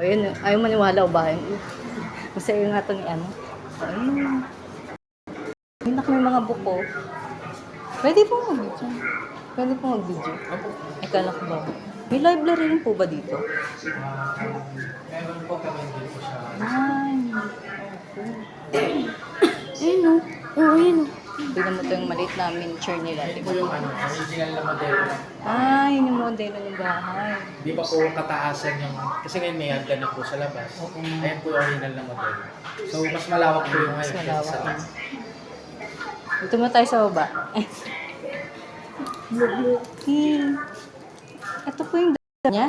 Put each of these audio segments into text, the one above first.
Ayun, ayaw maniwala o ba? Masaya nga ito ni ano. Ayun. Hindi na kami mga buko. Pwede po mag-video. Pwede po mag-video. Akala ko ba? May library rin po ba dito? Meron po kami dito siya. Ay. Ayun o. Oo, ayun o. Tignan mo ito yung maliit na miniature nila. Yan po yung original na modelo. Ah, yun yung modelo ng bahay. Di ba po kataasan yung, kasi ngayon may hagdan na po sa labas. Ayan po yung original na modelo. So, mas malawak po yung Mas ngayon. malawak na. Dito mo tayo sa baba. Ito po yung dala niya.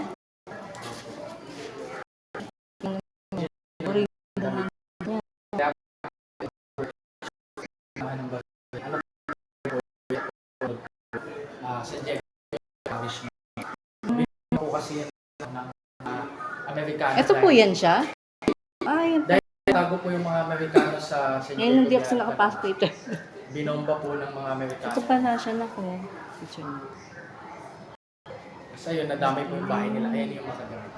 Sa Jeff Parish po kasi yan ng Amerikano. Ito po yan siya? Ah, yan. Dahil tago po yung mga Amerikano sa St. Ngayon hindi ako sila nakapasok dito. Binomba po ng mga Amerikano. Ito pala siya na ko. Picture niya. Kasi yun, nadamay po yung bahay nila. Ayan yung makagamit.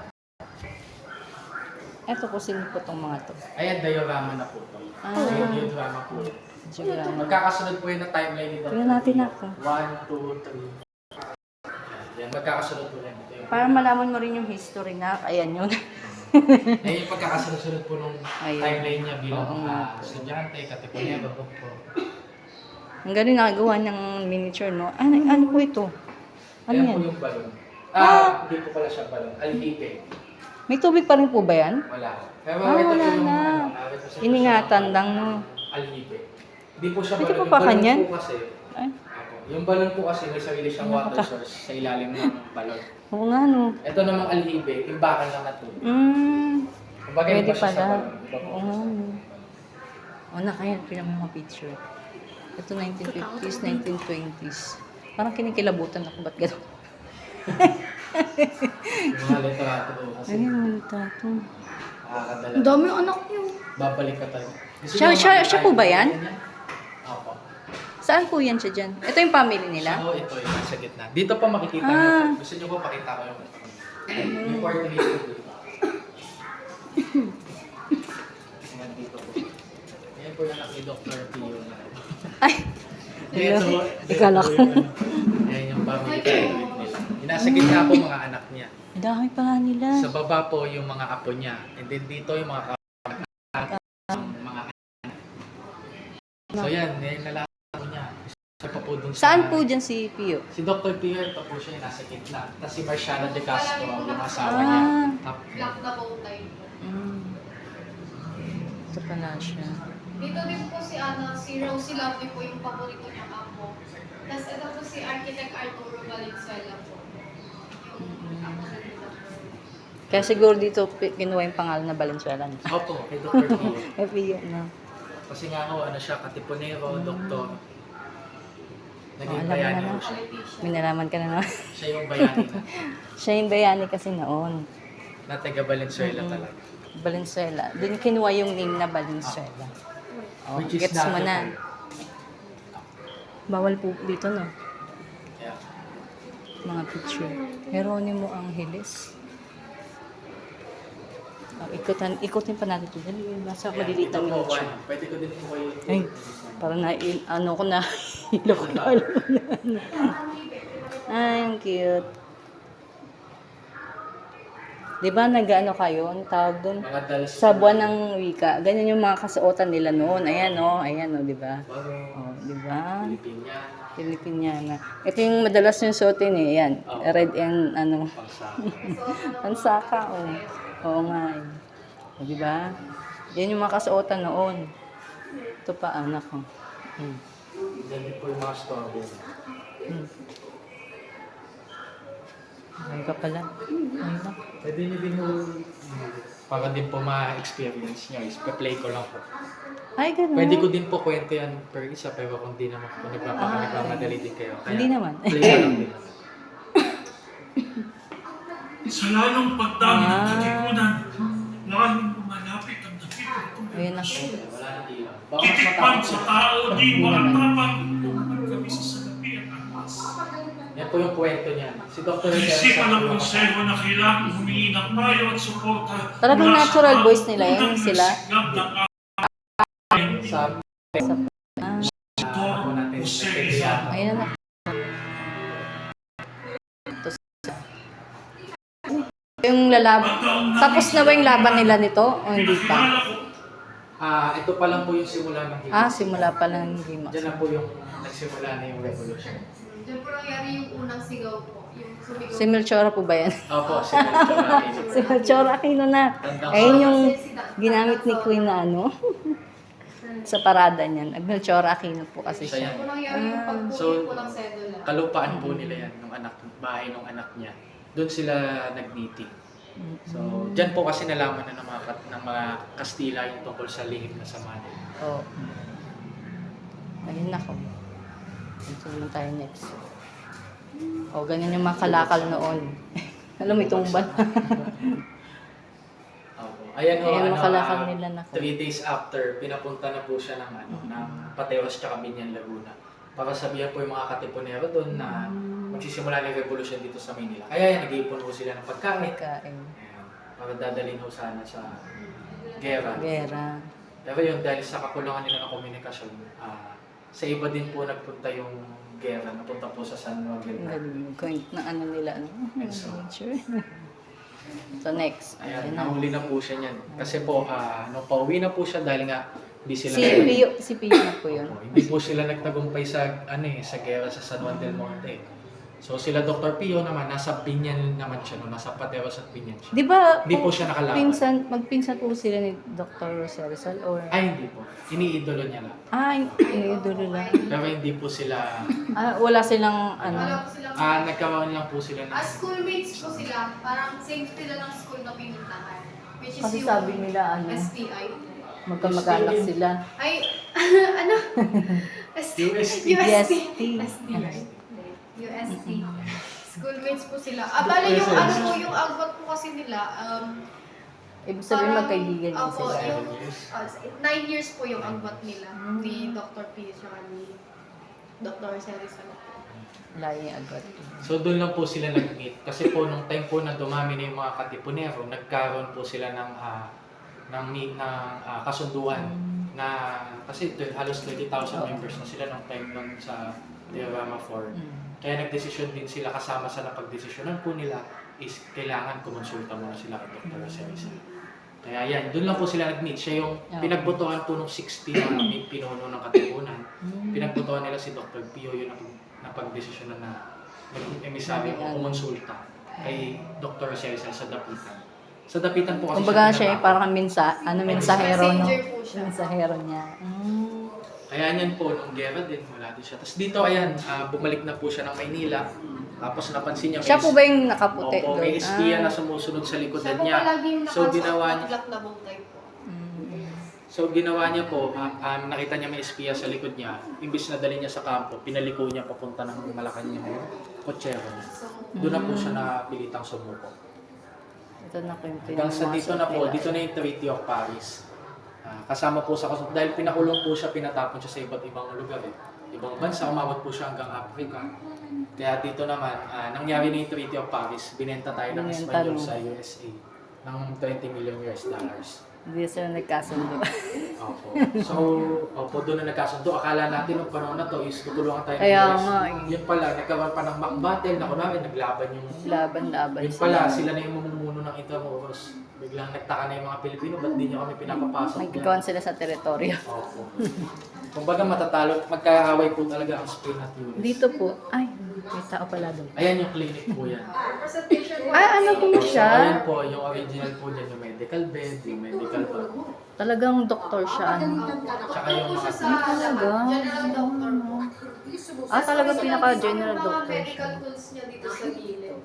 Ito po sino po itong mga to. Ayan, diorama na po ito. Ah. Ayan, diorama po. Diorama. Magkakasunod po yun na timeline nito. Tingnan natin ako. 1, 2, 3. Yan, magkakasunod po rin. Ito yung, Para malaman mo rin yung history na. Ayan yun. ayan yung pagkakasunod-sunod po nung Ayun. timeline niya bilang Oo nga. estudyante, katipunero, po. Ang galing nakagawa ng miniature, no? Ano po ito? Ano Ayan yan? po yung balon. Hindi po pala siya balon. Alhibe. May tubig pa rin po ba yan? Wala. Pero Ah, ito wala po yung na. representation Iningatan ng lang, no? Alhibe. Hindi po siya Pwede balon. pa Yung pa balon kanyan? po kasi, Ay, yung balon po kasi may sarili siyang Ano water pa? source sa ilalim ng balon. oo nga, no? Ito namang alhibe, imbakan lang na tubig. Kumbaga Pwede iba siya sa pala. balon. Iba po Oo nga, no? O, nakaya, pinang mga picture. Ito 1950s, 1920s. Parang kinikilabutan ako, ba't gano'n? Yung mga literato po kasi Ayun, mga tato. nakakadala. Ang dami ng anak niyo. Babalik ka tayo. Gusto Siya- niyo siya- makita siya po ba yung yan? ganyan? Opo. Saan po yan siya dyan? Ito yung family nila? So, ito yung nasa gitna. Dito pa makikita Ah. niyo. Gusto niyo po pakita ko yung portrait dito. Ayan dito po. Ayan po yung anak ni Dr. Pio. Ay! Ito, Ikala ko. Ayan yung family portrait nila. Yung nasa gitna po mga anak niya. Ang dami pa nga nila. Sa baba po yung mga apo niya. And then dito yung mga mga So yan yung lalaki po niya. Isa pa po dun sa- Saan po dyan si Pio? Si Dr. Pio, ito po siya yung nasa gitna. Tapos si Marciana de Castro, yung asawa Ah. niya. Top Black na bow tie. Ito pala siya. Dito din po si si Rosie Lovely po yung paborito niyang apo. Tapos ito po si Architect Arturo Valenzuela po. Yung apo na nila. Kaya siguro dito kinuha yung pangalan na Valenzuela. Opo, kay Dr. Pio. May Pio na. Kasi nga ho, ano siya, katipunero, doktor. Naging alam mo bayani na. ho siya. May nalaman ka na naman. Siya yung bayani na. Siya yung bayani kasi noon. Na taga Valenzuela talaga. Valenzuela. Doon kinuha yung name na Valenzuela. Oh, Which is gets mo dati na. po. Bawal po dito, no? Yeah. Mga picture. Jeronimo Angeles. Oh, ikutin pa natin ito. Dali, nasa Yeah, maliliit na ito po, miniature. one. Pwede ko din po kayo. Ay, parang na, ano ko na, hilo ko na. Ay, ang cute. Di ba nag-ano kayo? Ang tawag doon? Mga dalas. Sa buwan ng wika. Ganyan yung mga kasuotan nila noon. Ayan o, di ba? Oh, di ba? Pilipinya. Filipiniana. Ito yung madalas yung suotin eh. Yan. Red and ano. Pangsa. Pansaka, oh. Oo nga eh. O, di ba? Yan yung mga kasuotan noon. Ito pa, anak ko. Yan din po yung mga story. Ay ka pala. Ay na. Pwede niyo din mo, para din po ma-experience niyo, is play ko lang po. Ay, ganun. Pwede ko din po kwento yan per isa, pero kung di naman po nagmamadali din kayo. Kaya, Hindi naman. Play ko lang din. Sa lalong pagdami ng katipunan, lalong lumalapit ang nakikita. Ayun na. Wala na ilaw. Baka mas Titipan matapos. sa tao, di makatapang, lumaman kami sa salapi at angkas. Yan Yan po yung kwento niya. Si Dr. Isipan ng konseho na kailangan humingi ng payo at suporta. Talagang mula sa natural voice nila yan, unang sila? nagsigap ng sa ako natin Jose nagkakaya. Ayan na. Yung lalaban. Tapos na ba yung laban nila nito? O hindi pa? Pinakilala ko Ito pa lang po yung simula ng himok. Simula pa lang hindi Diyan na po yung nagsimula na yung revolution. Diyan po nangyari yung unang sigaw po. Yung sumigaw. Si Melchora po ba yan? Opo, si Melchora. Si Melchora Aquino na. Ayun yung ginamit ni Queen na ano. Sa parada niyan. Melchora Aquino po kasi siya. Diyan po nangyari yung pagpuli So, po ng sedula. Kalupaan po nila yan, ng bahay ng anak niya. Doon sila nag-meeting. So, dyan po kasi nalaman na ng mga Kastila yung tungkol sa lihim na samahan. Oo. Ayun na ko. Ito naman tayo next. Ganyan yung mga kalakal noon. Alam mo, itumban. Opo. Ayan ho, Ayan, makalakal nila na 3 days after, pinapunta na po siya ng, ng Pateros tsaka Binyan, Laguna. Para sabihan po yung mga katipunero doon na magsisimula na yung revolution dito sa Manila. Kaya yan, nag-iipon po sila ng pagkain. Kain. Ayan, para dadalhin ho sana sa gera. Gera. Pero yun, dahil sa kakulangan nila ng komunikasyon, sa iba din po nagpunta yung gera, napunta po sa San Miguel. Point na ano nila. Ano? Sure. So next. Ayan, Ayun na. nahuli na po siya niyan. Kasi po, pauwi na po siya dahil nga hindi sila Si Pio na po yun. Opo, hindi po sila nagtagumpay sa sa gera sa San Juan del Monte. So sila Dr. Pio naman nasa Binyan naman siya, no? Nasa Pateros at Binyan siya. Di ba, Hindi po siya nakalaban. magpinsan po sila ni Dr. Rizal or... Ay, hindi po. Iniidolo niya lang. Iniidolo lang. Pero hindi po sila, Wala silang ano. Wala po silang... nagkaroon lang po sila ng... schoolmates po sila. Parang same sila ng school na pinuntahan. Which is Kasi yung sabi nila ano, STI. magkamag-anak sila. Ay, ano? UST. UST. Schoolmates po sila. Bale yung ano po, yung agwat po kasi nila, Ibig sabihin magkaibigan din Opo, sila. yung 9 years po yung agwat nila ni Dr. P. at ni Dr. Ceres. Layo yung agad. So doon lang po sila nag-meet. Kasi po nung time po na dumami na yung mga katipunero, nagkaroon po sila ng kasunduan na kasi halos 20,000 members na sila nung time nun sa Diorama 4. Kaya nagdesisyon din sila kasama sa napagdesisyonan po nila is kailangan kumonsulta muna sila kay Dr. Ceres. Kaya yan, doon lang po sila nag-meet. Siya yung pinagbotohan po nung 60 na may pinuno ng katipunan. Pinagbotohan nila si Dr. Pio yung napagdesisyonan na mag-emisaryo o kumonsulta kay Dr. Ceres sa Dapitan. Sa Dapitan po kasi Kumbaga siya ay parang mensahero, no? Messenger po siya. Mensahero niya. Kaya niyan po, nung gera din, wala din siya. Tapos dito, ayan, bumalik na po siya ng Maynila. Tapos napansin niya, Siya po ba yung nakaputi Opo, doon? may espiya na sumusunod sa Siya likodan po niya. palagi yung So ginawa niya, black na bow tie po. so ginawa niya po, nakita niya may espiya sa likod niya. Imbis na dali niya sa kampo, pinaliko niya papunta ng Malacanang yung kotsero niya. Doon na po siya napilitang sumuko. Ito na po yung Hanggang sa dito na po, dito na yung Treaty of Paris. Kasama po sa dahil pinakulong po siya, pinatapon siya sa iba't ibang lugar. Ibang bansa, umabot po siya hanggang Africa. Kaya dito naman, nangyari na yung Treaty of Paris, binenta tayo ng Espanyol sa USA ng $20 million. Hindi sila nagkasundo. Opo. So, doon na nagkasundo. Akala natin nung panahon na to is tutulungan tayo ng Kaya US. nga, Yun pala, nagkaroon pa ng mock battle na kunwari, naglaban yung... Laban-laban Yun pala, sila na yung mamumuno ng Intramuros. Biglang nagtaka na yung mga Pilipino, ba't di nyo kami pinapapasok? Nagkikawan sila sa teritoryo. Opo. Kumbaga matatalo, magkaaway po talaga ang Spain at US. Dito po, may tao pala doon. Ayan yung clinic po yan. Representation po. Ano po So, siya? ayan po, yung original po dyan, yung medical bed, yung medical bag. Talagang doktor siya. Tsaka yung po mga... siya sa Talaga? general doctor po. Talagang pinaka-general Yung doctor mga medical siya. tools niya dito sa gilid.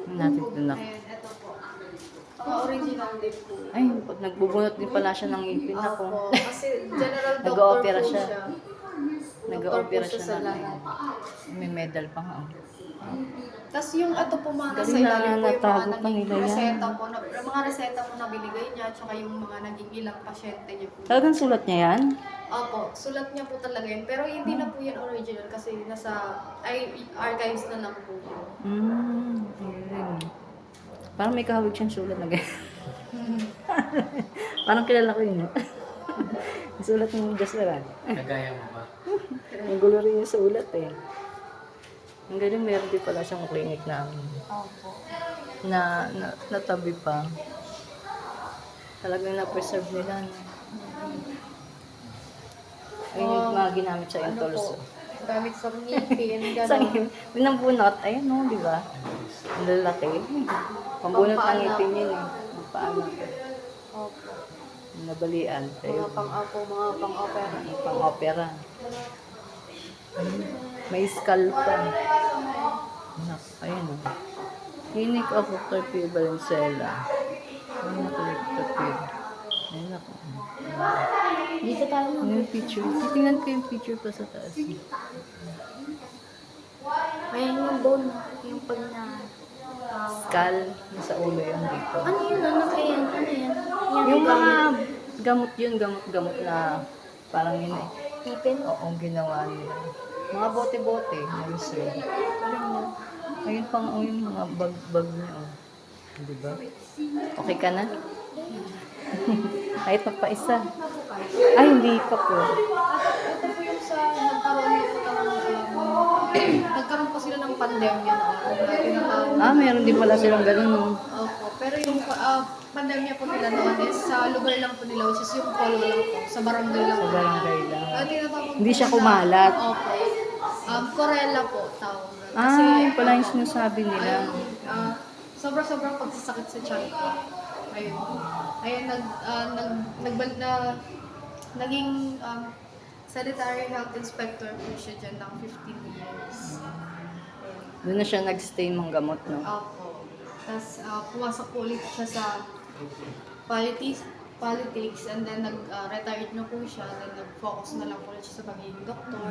Natin ito na. Ayan, ito po. Original din po. Ay, pag nagbubunot din pala siya ng ipin ako. Opo, kasi general doctor Nag-o-opera po siya. siya. Nag-o-opera Doctor po siya sa na lahat. May medal pa nga. Tapos yung ato po mga nasa Galing na ilalim po yung mga natago pa naging nila yan. reseta po, mga reseta po na binigay niya, tsaka yung mga naging ilang pasyente niya po. Talagang sulat niya yan? Opo, sulat niya po talaga yun. Pero hindi na po yan original kasi nasa archives na lang po. Galing. Parang may kahawig siyang sulat na ganyan. Parang kilala ko yun. Yung sulat ng Jasperan. Kagaya mo ba? Ang gulo rin yung sulat eh. Ang galing, meron din pala siyang clinic na Opo. natabi pa. Talagang na-preserve nila. No? Ayun yung mga ginamit sa Ano Intolso. po, gamit sa ngipin, Sa gano'n. pinambunot, ayun no, di ba? Ang lalaki. Pambunot ng Pampaanak. ngipin yun eh. Paano? Opo. Nabalian. Mga pang-apo, mga pang-opera. Pang-opera. May skull pa. Nak, ayun o. Clinic of Dr. P. Valenzuela. Ayun ako, Dr. P. Ayun ako. Dito tayo. Ano yung picture? Titingnan ko yung picture pa sa taas. Ayan yung bone, yung pag na... Skull. Nasa ulo yun dito. Ano yun? Ano yan? Ano yan? Yung mga gamot yun, gamot-gamot na parang yun eh. Ngipin? Oo, ginawa nila. Mga bote-bote na reserve. Ayun pang yung mga bag-bag niya. Oh. Di ba? Okay ka na? Kahit magpa-isa. Ay, hindi pa po. Ito po yung sa nagkaroon po sila ng pandemya noon. Meron din pala silang ganun. No? Opo. Pero yung pandemya po nila noon is sa lugar lang po nila, which is yung polo lang po, sa barangay lang Sa po. barangay lang. Tinatawag Hindi po siya na- kumalat. Opo. Corella po tawag. Yun pala yung sinasabi nila. Sobrang pagsasakit sa tiyan ko. Ayun. Ayun, naging sanitary health inspector po siya dyan ng 15 years. Doon na siya nag-stay ng gamot, no? Opo. Tapos pumasok po ulit siya sa politics and then nag-retired na po siya. Then nag-focus na lang po ulit siya sa pagiging doktor.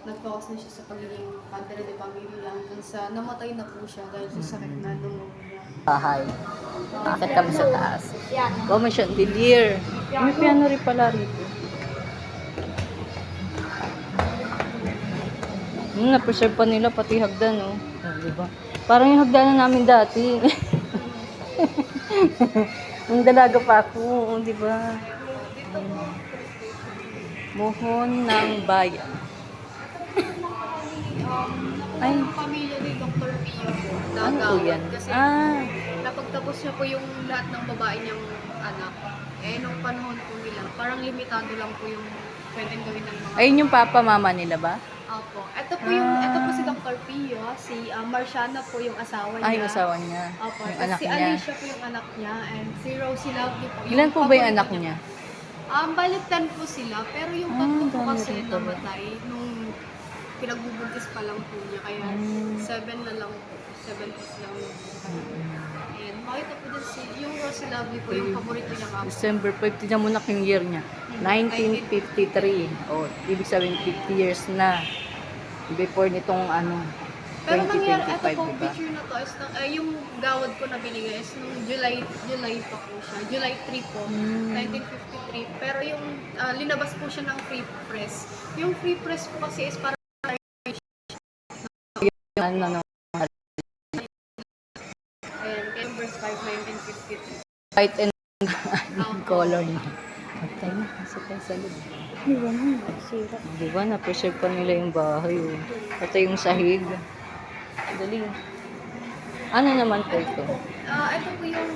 Nag-focus na siya sa pagiging padre de pamilya hanggang sa namatay na po siya dahil sa sakit na pneumonia. Bahay. Akit kami sa taas. Oh, may chandelier. May piano rin pala rito. Na-preserve pa nila pati hagdan, no? Diba? Parang yung hagdanan namin dati. Nung dalaga pa ako, di ba? Mohon ng bayan. Ay. Ay. Pamilya ni Dr. Pio po. Ano po yan? Kasi napagtapos niya po yung lahat ng babae niyang anak. Nung panahon po nila, parang limitado lang po yung pwedeng gawin ng mga... Ayun yung papa, mama nila ba? Opo. Ito po si Dr. Pio, si Marciana po yung asawa niya. Ay, yung asawa niya. Opo. Yung Tapos anak si niya. Alicia po yung anak niya, and si Rosie Lovely po. Ilan po ba yung anak niya? Balik 10 po sila, pero yung tatlo po dami kasi rin pala. namatay nung pinagbubuntis pa lang po niya. Kaya 7 na lang po. 7 plus lang. Ayan. Makita po din yung Rosie Lovely po, yung paborito niya nga po. December 5, tignan mo na yung year niya. 1953. Oh, ibig sabihin 50 years na. Before nitong Pero nangyari, ito 2025, po, diba? picture na to, is yung gawad ko na binigay is nung July pa po siya. July 3 po, 1953. Pero yung linabas po siya ng free press. Yung free press po kasi is para Yung November 5, 1953. white and color niya. Patay na, kasi tayo sa loob. Di ba, na-preserve pa nila yung bahay. Oh. Pati yung sahig. Dali. Ano naman po ito? Ito po yung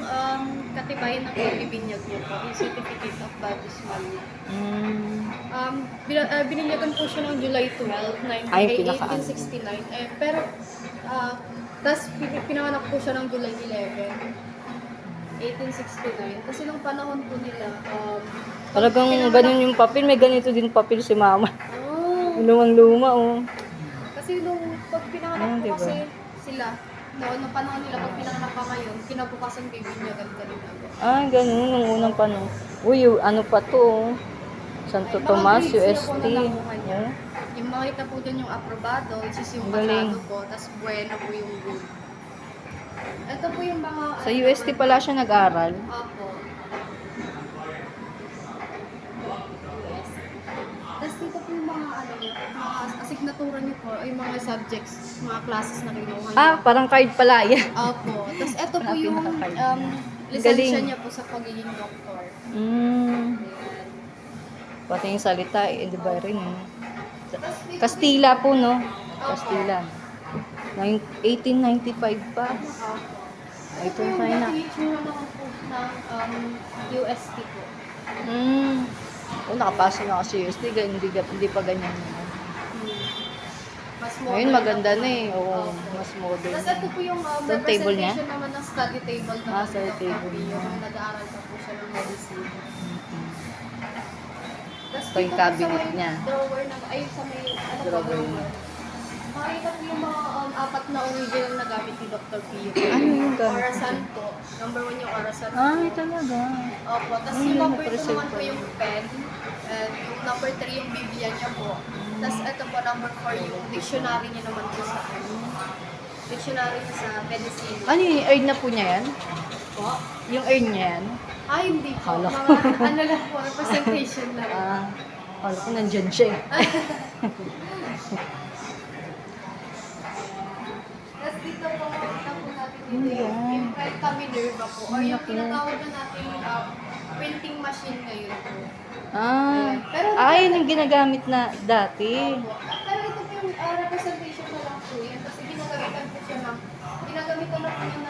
katibayan ng pagbibinyag niya po, yung Certificate of Baptismal niya. Bininyagan po siya noong July 12, Ay, pinaka-ano. 1869. Pero, tapos pinanganak po siya ng July 11, 1869. Kasi nung panahon po nila, Talagang ganun yung papel. May ganito din papel si mama. oh, Lumang-luma, oh. kasi nung pag pinanganak po diba? kasi sila, noon nung panahon nila, pag pinanganak pa ngayon, kinabukasan bibinyagan ka rin agad. Ganun. Nung unang panahon. Uy, ano pa to, oh. Santo Mga Tomas, Greeks, UST. sila po nalamuhan niya. Oh. Yung makita po dyan yung aprobado, which is yung Ang galing. pasado po, tas bueno po yung good. Ito po yung mga... Sa UST pala siya nag-aral. Opo. Tapos dito po yung mga mga asignatura niyo po, ay mga subjects, mga classes na kinuha niyo. Ah, parang card pala yan. Opo. Tapos ito po Hanapin yung nakakard. lisensya Galing. niya po sa pagiging doktor. Mm. Ayan. Pati yung salita, di ba rin? Tapos dito Kastila po, no? Kastila. 1895 pa. Opo. Ito Ito yung tayo na. definition naman po ng UST po. Mm. Oh, nakapasa na ako sa UST, hindi pa ganyan naman. Mas Ngayon maganda na eh. Oo, mas modern. Tapos ito po yung Itong table niya? representation naman ng study table ng Study Dr. table Pio, niya. kung nag-aaral pa po siya ng medicine. Tapos Ito yung dito po cabinet sa may niya. drawer ng, ay sa may Drawer niya. Makikita po yung mga apat na original na gamit ni Dr. Pio. Ano yung gamit? Orasan po. Number 1 yung orasan po. Ay, talaga. Opo. Tapos Ay, yung number 2 na-preserve naman po pa. yung pen. And yung number 3 yung Biblia niya po. Tapos ito po, number 4 yung dictionary niya naman po sa dictionary niya sa medicine. Ano yung earn na po niya yan? Po? Yung earn niya yan? Ay, hindi po. Kala ko. Mga ano lang po, representation lang. Ah, kala ko nandyan siya eh. Tapos dito po, makikita po natin Ano dito yan? yung Pelta Minerva po. Or yung tinatawag na natin printing machine ngayon po. Ah, Pero ay, yun yung ginagamit na dati. Opo. Pero ito po yung representation na lang po yan. Kasi ginagamitan po siya ginagamit na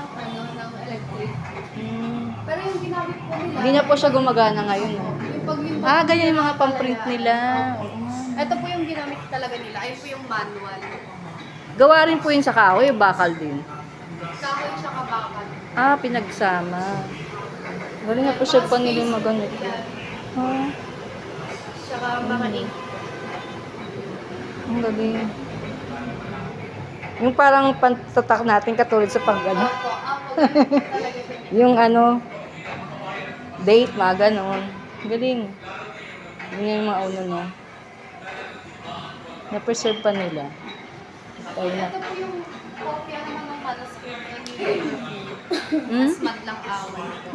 po niya ng electric. Hmm. Pero yung ginamit po nila, Hindi na po siya gumagana ngayon. No? yung pag yung Ah, ganyan yung mga pamprint nila. Opo. Ito po yung ginamit talaga nila. Ayun po yung manual. Gawa rin po yun sa kahoy, bakal din. Kahoy siya kabakal. Ah, pinagsama. Galing na po siya pa nila yung maganito. Ah, Tsaka mga ink. ang galing. Yung parang pantatak natin katulad sa panggano. Opo, ganun po talaga siya. Yung ano, date, mga ganon. Galing. Yun yung mga uno, no? Na-preserve pa nila. Tayo na. Ito po yung kopya naman ng manuscript na nila. Hmm? Mas madlang away po.